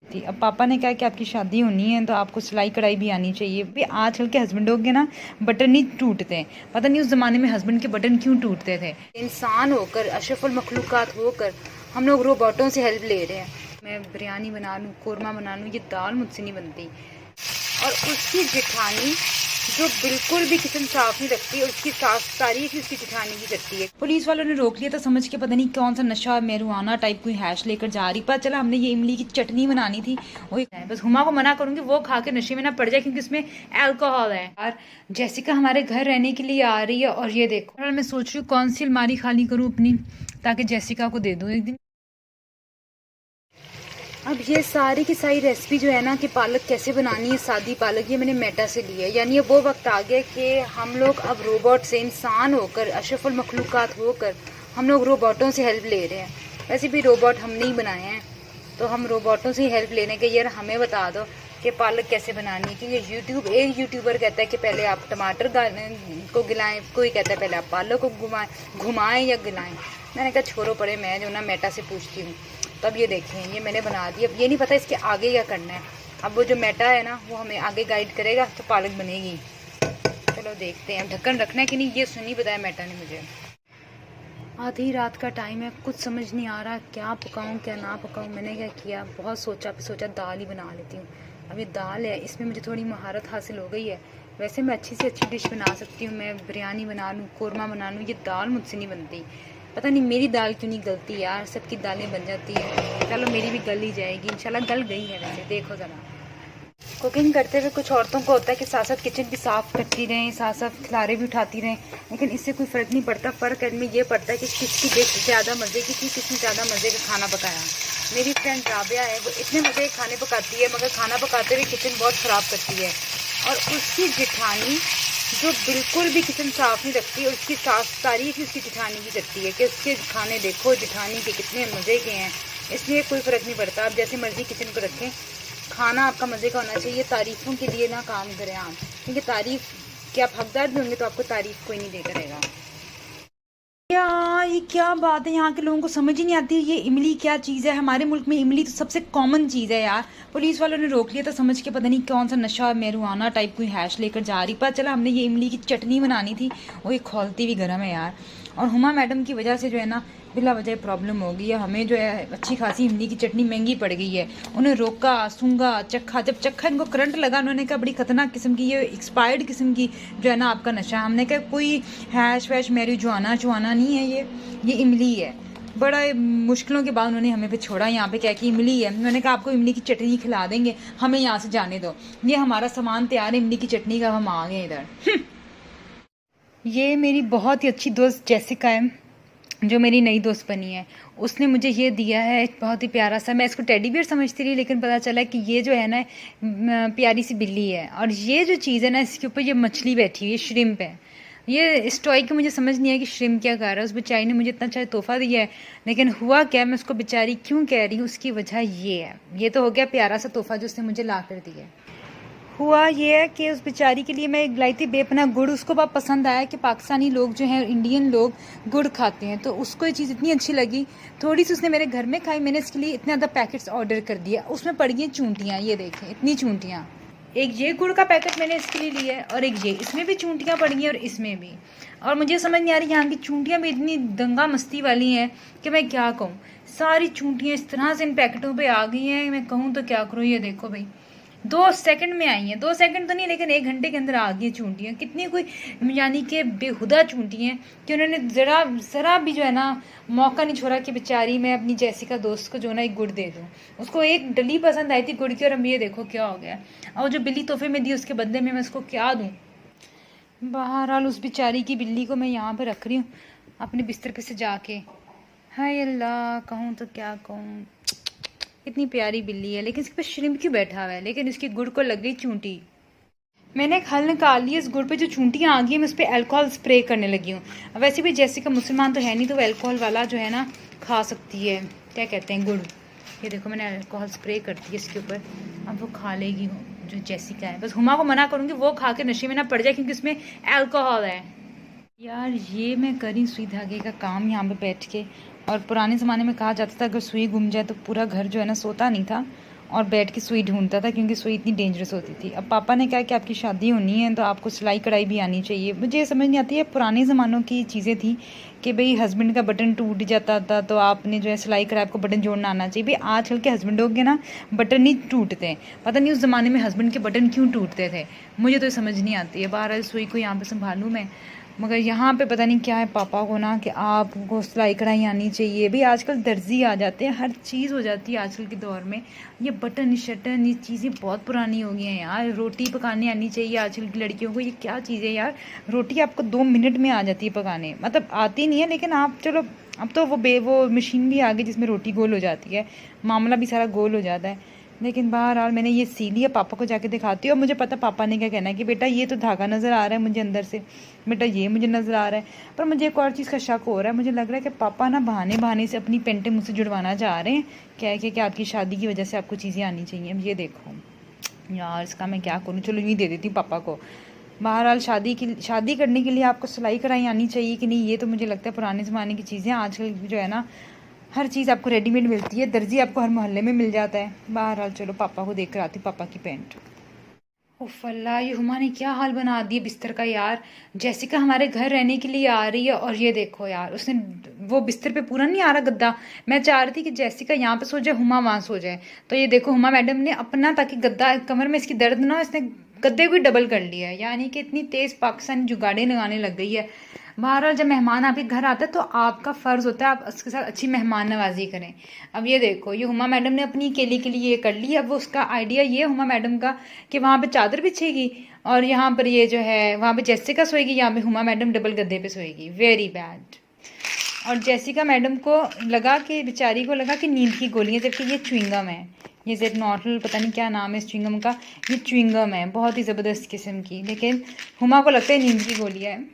थी। अब पापा ने कहा कि आपकी शादी होनी है तो आपको सिलाई कढ़ाई भी आनी चाहिए। भी आजकल के हस्बैंडों के ना बटन नहीं टूटते, पता नहीं उस ज़माने में हस्बैंड के बटन क्यों टूटते थे। इंसान होकर, अशरफुल मखलूक़ात होकर हम लोग रोबोटों से हेल्प ले रहे हैं। मैं बिरयानी बना लूँ, कौरमा बना लूँ, ये दाल मुझसे नहीं बनती। और उसकी जेठानी जो बिल्कुल भी किचन साफ नहीं रखती, उसकी साफ तारीफ ही उसकी जेठानी की करती है। पुलिस वालों ने रोक लिया था, समझ के पता नहीं कौन सा नशा मेरुआना टाइप कोई हैश लेकर जा रही। पता चला हमने ये इमली की चटनी बनानी थी, वही बस हुमा को मना करूंगी वो खा के नशे में ना पड़ जाए, क्योंकि उसमें अल्कोहल है। और जैसिका हमारे घर रहने के लिए आ रही है, और ये देखो मैं सोच रही हूँ कौन सी अलमारी खाली करूँ अपनी, ताकि जैसिका को दे दूँ एक दिन। अब ये सारी की सारी रेसिपी जो है ना कि पालक कैसे बनानी है, सादी पालक, ये मैंने मेटा से ली है। यानी अब वो वक्त आ गया कि हम लोग अब रोबोट से, इंसान होकर, अशरफुल मखलूक़ात होकर हम लोग रोबोटों से हेल्प ले रहे हैं। वैसे भी रोबोट हमने ही बनाए हैं, तो हम रोबोटों से ही हेल्प लेने के, यार हमें बता दो कि पालक कैसे बनानी है। क्योंकि एक यूट्यूबर कहता है कि पहले आप टमाटर को गिलाएं, कोई कहता है पहले आप पालक को घुमाएं या गिलाएं। मैंने कहा छोड़ो पड़े, मैं जो ना मेटा से पूछती हूँ। तब ये देखें, ये मैंने बना दी। अब ये नहीं पता इसके आगे क्या करना है। अब वो जो मेटा है ना वो हमें आगे गाइड करेगा तो पालक बनेगी। चलो देखते हैं। ढक्कन रखना है कि नहीं ये सुनी बताया मेटा ने मुझे। आधी रात का टाइम है, कुछ समझ नहीं आ रहा क्या पकाऊं क्या ना पकाऊं। मैंने क्या किया, बहुत सोचा फिर सोचा दाल ही बना लेती हूँ। अब ये दाल है, इसमें मुझे थोड़ी महारत हासिल हो गई है। वैसे मैं अच्छी से अच्छी डिश बना सकती हूँ, मैं बिरयानी बना लूँ, कौरमा बना लूँ, ये दाल मुझसे नहीं बनती। पता नहीं मेरी दाल क्यों नहीं गलती यार, सबकी दालें बन जाती है। चलो मेरी भी गल ही जाएगी इंशाल्लाह, गल गई है वैसे। देखो ज़रा, कुकिंग करते हुए कुछ औरतों को होता है कि साथ साथ किचन भी साफ़ करती रहें, साथ साथ खिलारे भी उठाती रहें, लेकिन इससे कोई फ़र्क नहीं पड़ता। फ़र्क इनमें ये पड़ता है कि किसकी डिश ज़्यादा मज़े की थी, किसने ज़्यादा मज़े का खाना पकाया। मेरी फ्रेंड राबिया है, वो इतने मज़े के खाने पकाती है, मगर खाना पकाते हुए किचन बहुत ख़राब करती है। और उसकी जेठानी जो बिल्कुल भी किचन साफ़ नहीं रखती, और उसकी साफ तारीफ ही उसकी जेठानी की करती है कि उसके खाने देखो जेठानी के कितने मज़े के हैं। इसलिए कोई फ़र्क नहीं पड़ता, आप जैसे मर्ज़ी किचन को रखें, खाना आपका मज़े का होना चाहिए। तारीफ़ों के लिए ना काम करें आप, क्योंकि तारीफ़ के आप हकदार भी होंगे तो आपको तारीफ़ कोई नहीं दे करेगा। यार ये क्या बात है, यहाँ के लोगों को समझ ही नहीं आती ये इमली क्या चीज़ है। हमारे मुल्क में इमली तो सबसे कॉमन चीज़ है यार। पुलिस वालों ने रोक लिया था, समझ के पता नहीं कौन सा नशा मेरुआना टाइप कोई हैश लेकर जा रही। पता चला हमने ये इमली की चटनी बनानी थी, वो ये खोलती हुई गर्म है यार। और हुमा मैडम की वजह से जो है ना बिला वजह प्रॉब्लम हो गई है, हमें जो है अच्छी खासी इमली की चटनी महंगी पड़ गई है। उन्हें रोका, सूंघा, चखा, जब चखा इनको करंट लगा, उन्होंने कहा बड़ी खतरनाक किस्म की, ये एक्सपायर्ड किस्म की जो है ना आपका नशा। हमने कहा कोई हैश वैश मैरिजुआना चुआना नहीं है, ये इमली है। बड़ा मुश्किलों के बाद उन्होंने हमें पे छोड़ा, यहाँ पे क्या कि इमली है। उन्होंने कहा आपको इमली की चटनी खिला देंगे, हमें यहाँ से जाने दो, ये हमारा सामान तैयार है इमली की चटनी का, हम आ गए इधर। ये मेरी बहुत ही अच्छी दोस्त जेसिका है, जो मेरी नई दोस्त बनी है। उसने मुझे ये दिया है बहुत ही प्यारा सा, मैं इसको टेडी बियर समझती रही, लेकिन पता चला कि ये जो है ना प्यारी सी बिल्ली है। और ये जो चीज़ है ना इसके ऊपर ये मछली बैठी हुई है, श्रिम्प है। ये इस टॉय की मुझे समझ नहीं है कि श्रिम्प क्या कर रहा है। उस बेचारी ने मुझे इतना अच्छा तोहफा दिया है, लेकिन हुआ क्या, मैं उसको बेचारी क्यों कह रही हूँ, उसकी वजह ये है। ये तो हो गया प्यारा सा तोहफा जो उसने मुझे ला कर दिया है। हुआ ये है कि उस बेचारी के लिए मैं एक लाई थी बेपना गुड़, उसको बहुत पसंद आया कि पाकिस्तानी लोग जो हैं, इंडियन लोग गुड़ खाते हैं, तो उसको ये चीज़ इतनी अच्छी लगी। थोड़ी सी उसने मेरे घर में खाई, मैंने इसके लिए इतने ज़्यादा पैकेट्स ऑर्डर कर दिया। उसमें पड़ गई चूंटियाँ, ये देखें इतनी चूंटियाँ। एक ये गुड़ का पैकेट मैंने इसके लिए लिया है, और एक ये, इसमें भी चूंटियाँ पड़ गई और इसमें भी। और मुझे समझ नहीं आ रही यहाँ की चूंटियाँ भी इतनी दंगा मस्ती वाली हैं कि मैं क्या कहूँ। सारी चूंटियाँ इस तरह से इन पैकेटों पर आ गई हैं, मैं कहूँ तो क्या करूँ। ये देखो भाई, 2 सेकंड में आई हैं, 2 सेकंड तो नहीं लेकिन 1 घंटे के अंदर आ गई चूंटियाँ। कितनी कोई यानी कि बेहुदा चूंटियाँ कि उन्होंने ज़रा भी जो है ना मौका नहीं छोड़ा कि बेचारी मैं अपनी जेसिका दोस्त को जो ना एक गुड़ दे दूँ। उसको एक डली पसंद आई थी गुड़ की, और अब ये देखो क्या हो गया। और जो बिल्ली तोहफे में दी उसके बदले में मैं उसको क्या दूँ। बहरहाल उस बेचारी की बिल्ली को मैं यहाँ पर रख रही हूँ अपने बिस्तर पे से जाके। हाय अल्लाह, कहूँ तो क्या कहूँ, इतनी प्यारी बिल्ली है, लेकिन इसके पास श्रिम्प क्यों बैठा हुआ है, लेकिन इसकी गुड़ को लग गई चूंटी। मैंने एक हल निकाल लिया, इस गुड़ पे जो चूंटियाँ आ गई मैं उस पर अल्कोहल स्प्रे करने लगी हूँ। वैसे भी जेसिका मुसलमान तो है नहीं, तो वो अल्कोहल वाला जो है ना खा सकती है, क्या कहते हैं गुड़। ये देखो मैंने अल्कोहल स्प्रे कर दिया इसके ऊपर, अब वो खा लेगी जो जेसिका है। बस हुमा को मना करूँगी वो खा के नशे में ना पड़ जाए, क्योंकि इसमें अल्कोहल है। यार ये मैं करी सुई धागे का काम यहाँ पे बैठ के। और पुराने ज़माने में कहा जाता था अगर सुई गुम जाए तो पूरा घर जो है ना सोता नहीं था, और बैठ के सुई ढूंढता था, क्योंकि सुई इतनी डेंजरस होती थी। अब पापा ने कहा कि आपकी शादी होनी है तो आपको सिलाई कढ़ाई भी आनी चाहिए। मुझे समझ नहीं आती है, पुराने ज़मानों की चीज़ें थी कि भाई हस्बैंड का बटन टूट जाता था तो आपने जो है सिलाई कढ़ाई, आपको बटन जोड़ना आना चाहिए। भाई आजकल के हस्बैंडों के ना बटन नहीं टूटते, पता नहीं उस ज़माने में हस्बैंड के बटन क्यों टूटते थे, मुझे तो समझ नहीं आती है। बहरहाल सुई को यहाँ पर संभालूँ मैं, मगर यहाँ पे पता नहीं क्या है पापा को ना कि आपको सिलाई कढ़ाई आनी चाहिए। भाई आजकल दर्जी आ जाते हैं, हर चीज़ हो जाती है आजकल के दौर में। ये बटन शटन ये चीज़ें बहुत पुरानी हो गई हैं यार। रोटी पकाने आनी चाहिए आजकल की लड़कियों को, ये क्या चीज़ है यार। रोटी आपको 2 मिनट में आ जाती है पकाने, मतलब आती नहीं है लेकिन आप चलो, अब तो वो मशीन भी आ गई जिसमें रोटी गोल हो जाती है, मामला भी सारा गोल हो जाता है। लेकिन बहरहाल मैंने ये सी लिया, पापा को जाके दिखाती हूँ। और मुझे पता पापा ने क्या कहना है कि बेटा ये तो धागा नज़र आ रहा है मुझे अंदर से, बेटा ये मुझे नज़र आ रहा है। पर मुझे एक और चीज़ का शक हो रहा है, मुझे लग रहा है कि पापा ना बहाने बहाने से अपनी पेंटें मुझसे जुड़वाना चाह रहे हैं, क्या है कि आपकी शादी की वजह से आपको चीज़ें आनी चाहिए। अब ये देखो यार, इसका मैं क्या करूँ, चलो यूँ दे देती हूँ पापा को। बहरहाल शादी करने के लिए आपको सिलाई कढ़ाई आनी चाहिए कि नहीं, ये तो मुझे लगता है पुराने ज़माने की चीज़ें। आजकल जो है ना हर चीज़ आपको रेडीमेड मिलती है, दर्जी आपको हर मोहल्ले में मिल जाता है। बहरहाल चलो पापा को देख कर आती हूँ, पापा की पैंट। उफ अल्लाह, ये हुमा ने क्या हाल बना दिया बिस्तर का यार। जेसिका हमारे घर रहने के लिए आ रही है और ये देखो यार, उसने वो बिस्तर पे पूरा नहीं आ रहा गद्दा। मैं चाह रही थी कि जेसिका यहाँ पे सो जाए, हुमा वहाँ सो जाए, तो ये देखो हुमा मैडम ने अपना, ताकि गद्दा कमर में इसकी दर्द ना, इसने गद्दे को डबल कर लिया है। यानी कि इतनी तेज़ पाकिस्तानी जुगाड़े लगाने लग गई है। बहरहाल जब मेहमान आपके घर आता है तो आपका फ़र्ज़ होता है आप उसके साथ अच्छी मेहमान नवाजी करें। अब ये देखो, ये हुमा मैडम ने अपनी अकेली के लिए ये कर ली। अब वो उसका आइडिया ये हुमा मैडम का कि वहाँ पे चादर बिछेगी और यहाँ पर ये जो है वहाँ पे जेसिका सोएगी, यहाँ पे हुमा मैडम डबल गद्दे पे सोएगी। Very bad. और जेसिका मैडम को लगा कि बेचारी को लगा कि नींद की गोलियाँ, जबकि ये च्युइंगम है, ये जेड नॉर्टल पता नहीं क्या नाम है इस च्युइंगम का, ये च्युइंगम है बहुत ही ज़बरदस्त किस्म की, लेकिन हुमा को लगता है नींद की गोलियाँ है।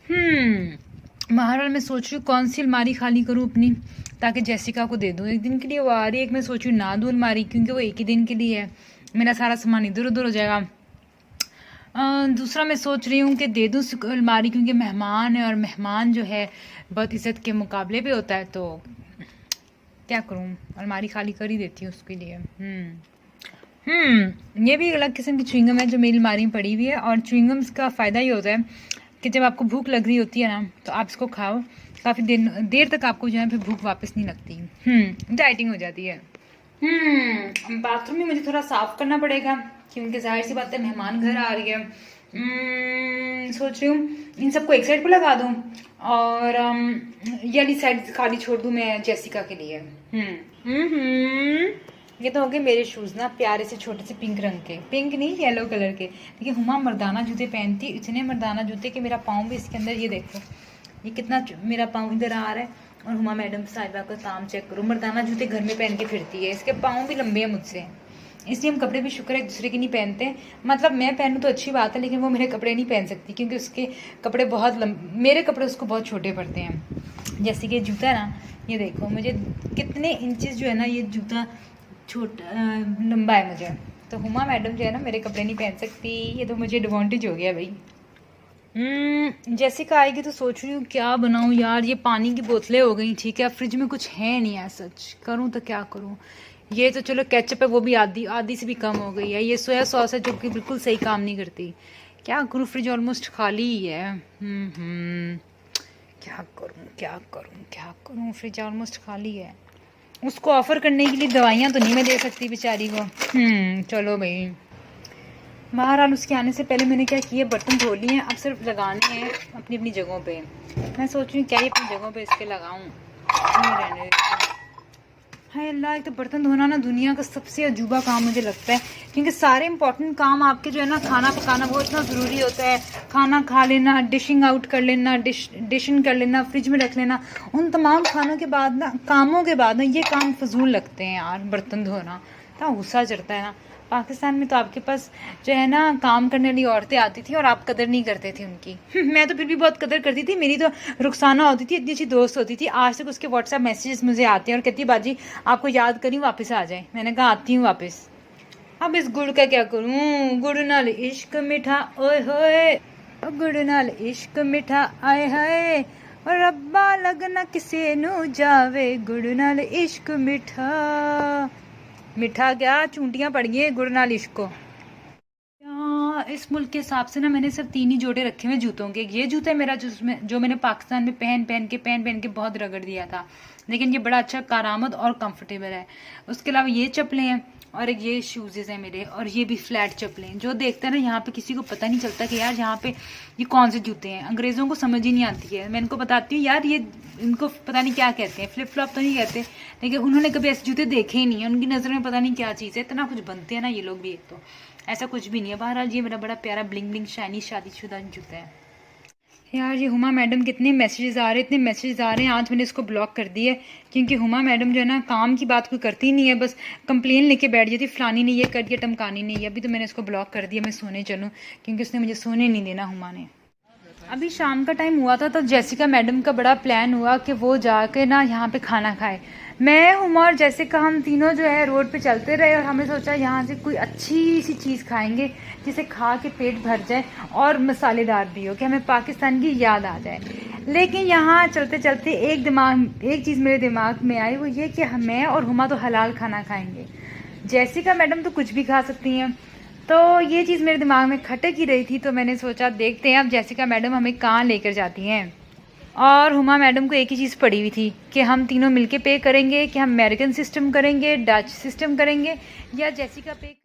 बहरहाल मैं सोच रही हूँ कौन सी अलमारी खाली करूँ अपनी, ताकि जेसिका को दे दूँ। एक दिन के लिए वो आ रही है, एक मैं सोच रही हूँ ना दूँ अलमारी, क्योंकि वो एक ही दिन के लिए है, मेरा सारा सामान इधर उधर हो जाएगा। दूसरा मैं सोच रही हूँ कि दे दूँ अलमारी, क्योंकि मेहमान है और मेहमान जो है बहुत इज़्ज़त के मुकाबले पे होता है, तो क्या करूँ, अलमारी खाली कर ही देती हूँ उसके लिए। ये भी अलग किस्म की च्युइंगम है जो मेरी अलमारी में पड़ी हुई है। और च्युइंगम्स का फ़ायदा ये होता है कि जब आपको भूख लग रही होती है ना, तो आप इसको खाओ, काफ़ी देर तक आपको जो है फिर भूख वापस नहीं लगती। डाइटिंग हो जाती है। बाथरूम में मुझे थोड़ा साफ़ करना पड़ेगा, क्योंकि जाहिर सी बात है मेहमान घर आ रही है। सोच रही हूँ इन सबको एक साइड पर लगा दूँ और ये वाली साइड खाली छोड़ दूँ मैं जेसिका के लिए। ये तो हो गए मेरे शूज़ ना, प्यारे से छोटे से पिंक रंग के, पिंक नहीं येलो कलर के। देखिए हुमा मर्दाना जूते पहनती, इतने मर्दाना जूते कि मेरा पाँव भी इसके अंदर, ये देखो ये कितना मेरा पाँव इधर आ रहा है। और हुमा मैडम साहिबा का काम चेक करो, मर्दाना जूते घर में पहन के फिरती है, इसके पाँव भी लंबे हैं मुझसे, इसलिए हम कपड़े भी शुक्र है एक दूसरे के नहीं पहनते। मतलब मैं पहनूँ तो अच्छी बात है, लेकिन वो मेरे कपड़े नहीं पहन सकती, क्योंकि उसके कपड़े बहुत मेरे कपड़े उसको बहुत छोटे पड़ते हैं। जैसे कि जूता ना, ये देखो मुझे कितने इंचेस जो है ना ये जूता छोटा लंबा है मुझे, तो हुमा मैडम जो है ना मेरे कपड़े नहीं पहन सकती, ये तो मुझे एडवांटेज हो गया भाई। जेसिका आएगी तो सोच रही हूँ क्या बनाऊँ यार। ये पानी की बोतलें हो गई, ठीक है, फ्रिज में कुछ है नहीं है, सच करूँ तो क्या करूँ। ये तो चलो केचप है, वो भी आधी से भी कम हो गई है। ये सोया सॉस है जो कि बिल्कुल सही काम नहीं करती। क्या करूँ, फ्रिज ऑलमोस्ट खाली ही है। क्या करूँ, फ्रिज ऑलमोस्ट खाली है। उसको ऑफ़र करने के लिए दवाइयाँ तो नहीं मैं दे सकती बेचारी को। चलो भाई, बहरहाल उसके आने से पहले मैंने क्या किया, बर्तन धो लिए हैं, अब सिर्फ लगाने हैं अपनी अपनी जगहों पे। मैं सोच रही हूँ क्या ये अपनी जगहों पे इसके लगाऊँ, नहीं रहने। हाय अल्लाह, एक तो बर्तन धोना ना दुनिया का सबसे अजूबा काम मुझे लगता है, क्योंकि सारे इंपॉर्टेंट काम आपके जो है ना, खाना पकाना वो इतना ज़रूरी होता है, खाना खा लेना, डिशिंग आउट कर लेना, डिशिंग कर लेना, फ्रिज में रख लेना, उन तमाम खानों के बाद ना, कामों के बाद ना ये काम फजूल लगते हैं यार, बर्तन धोना। इतना गुस्सा चढ़ता है ना। पाकिस्तान में तो आपके पास जो है ना काम करने वाली औरतें आती थी और आप कदर नहीं करते थे उनकी। मैं तो फिर भी बहुत कदर करती थी, मेरी तो रुखसाना होती थी, इतनी अच्छी दोस्त होती थी। आज तक उसके व्हाट्सएप मैसेजेस मुझे आते हैं और कहती है बाजी आपको याद करी वापस आ जाए। मैंने कहा आती हूँ वापस। अब इस गुड़ का क्या करूँ, गुड़ नाल इश्क मिठा ओए होए, गुड़ नाल इश्क मिठा आए हाय, और रब्बा लगना किसे नू जावे, गुड़ नाल इश्क मिठा। मीठा क्या चूंटियाँ पड़ गई गुड़ नाल इश्क को। इस मुल्क के हिसाब से ना मैंने सिर्फ 3 ही जोड़े रखे हुए जूतों के। ये जूता है मेरा जो मैंने पाकिस्तान में पहन के बहुत रगड़ दिया था, लेकिन ये बड़ा अच्छा कारआमद और कंफर्टेबल है। उसके अलावा ये चप्पलें हैं और एक ये शूज़ हैं मेरे, और ये भी फ्लैट चप्पलें। जो देखते हैं ना यहाँ पे किसी को पता नहीं चलता कि यार यहाँ पे ये कौन से जूते हैं। अंग्रेज़ों को समझ ही नहीं आती है। मैं इनको बताती हूँ यार ये इनको पता नहीं क्या कहते हैं, फ्लिप फ्लॉप तो नहीं कहते, लेकिन उन्होंने कभी ऐसे जूते देखे ही नहीं है। उनकी नज़र में पता नहीं क्या चीज़ है, इतना कुछ बनते हैं ना ये लोग भी, एक तो ऐसा कुछ भी नहीं है। बहरहाल ये मेरा बड़ा प्यारा ब्लिंग ब्लिंग शाइनी शादीशुदा जूता है। यार ये हुमा मैडम के इतने मैसेजेस आ रहे हैं। आज मैंने इसको ब्लॉक कर दिया है, क्योंकि हुमा मैडम जो है ना काम की बात कोई करती नहीं है, बस कंप्लेन लेके बैठ जाती, फलानी ने ये कर दिया, टमकानी ने ये। अभी तो मैंने इसको ब्लॉक कर दिया, मैं सोने चलूँ, क्योंकि उसने मुझे सोने नहीं देना हुमा ने। अभी शाम का टाइम हुआ था तो जेसिका मैडम का बड़ा प्लान हुआ कि वो जाके ना यहाँ पे खाना खाए। मैं हुमा और जेसिका हम तीनों जो है रोड पे चलते रहे, और हमें सोचा यहाँ से कोई अच्छी सी चीज़ खाएंगे जिसे खा के पेट भर जाए और मसालेदार भी हो, कि हमें पाकिस्तान की याद आ जाए। लेकिन यहाँ चलते चलते एक चीज़ मेरे दिमाग में आई, वो ये कि मैं और हुमा तो हलाल खाना खाएंगे, जेसिका मैडम तो कुछ भी खा सकती हैं। तो ये चीज़ मेरे दिमाग में खटक ही रही थी, तो मैंने सोचा देखते हैं अब जेसिका मैडम हमें कहाँ लेकर जाती हैं। और हुमा मैडम को एक ही चीज़ पड़ी हुई थी कि हम तीनों मिलके पे करेंगे, कि हम अमेरिकन सिस्टम करेंगे, डच सिस्टम करेंगे, या जेसिका पे